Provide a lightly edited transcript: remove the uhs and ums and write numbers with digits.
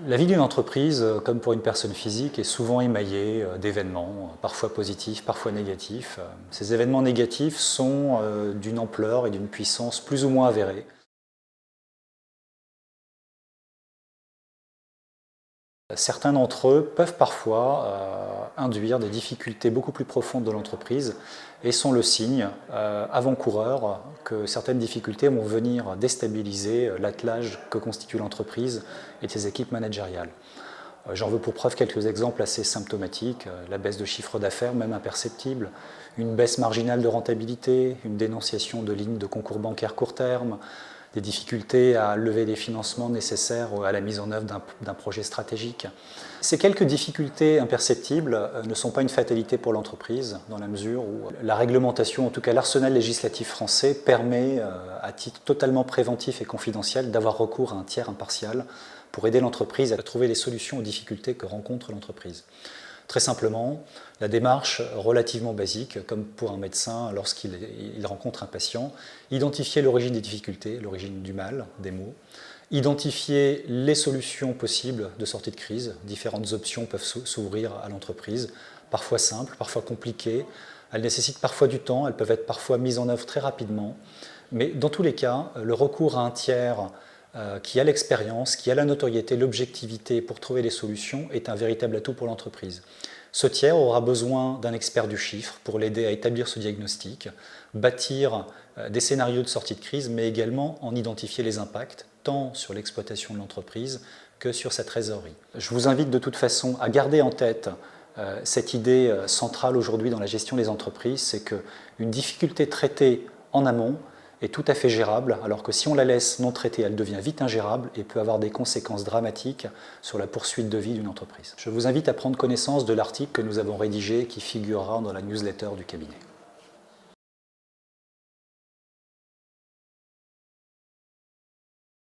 La vie d'une entreprise, comme pour une personne physique, est souvent émaillée d'événements, parfois positifs, parfois négatifs. Ces événements négatifs sont d'une ampleur et d'une puissance plus ou moins avérées. Certains d'entre eux peuvent parfois induire des difficultés beaucoup plus profondes de l'entreprise et sont le signe avant-coureur que certaines difficultés vont venir déstabiliser l'attelage que constitue l'entreprise et ses équipes managériales. J'en veux pour preuve quelques exemples assez symptomatiques, la baisse de chiffre d'affaires, même imperceptible, une baisse marginale de rentabilité, une dénonciation de lignes de concours bancaires court terme, des difficultés à lever les financements nécessaires à la mise en œuvre d'un projet stratégique. Ces quelques difficultés imperceptibles ne sont pas une fatalité pour l'entreprise, dans la mesure où la réglementation, en tout cas l'arsenal législatif français, permet, à titre totalement préventif et confidentiel, d'avoir recours à un tiers impartial pour aider l'entreprise à trouver les solutions aux difficultés que rencontre l'entreprise. Très simplement, la démarche relativement basique, comme pour un médecin lorsqu'il rencontre un patient, identifier l'origine des difficultés, l'origine du mal, des maux, identifier les solutions possibles de sortie de crise. Différentes options peuvent s'ouvrir à l'entreprise, parfois simples, parfois compliquées. Elles nécessitent parfois du temps, elles peuvent être parfois mises en œuvre très rapidement. Mais dans tous les cas, le recours à un tiers qui a l'expérience, qui a la notoriété, l'objectivité pour trouver des solutions est un véritable atout pour l'entreprise. Ce tiers aura besoin d'un expert du chiffre pour l'aider à établir ce diagnostic, bâtir des scénarios de sortie de crise, mais également en identifier les impacts, tant sur l'exploitation de l'entreprise que sur sa trésorerie. Je vous invite de toute façon à garder en tête cette idée centrale aujourd'hui dans la gestion des entreprises, c'est qu'une difficulté traitée en amont est tout à fait gérable, alors que si on la laisse non traitée, elle devient vite ingérable et peut avoir des conséquences dramatiques sur la poursuite de vie d'une entreprise. Je vous invite à prendre connaissance de l'article que nous avons rédigé qui figurera dans la newsletter du cabinet.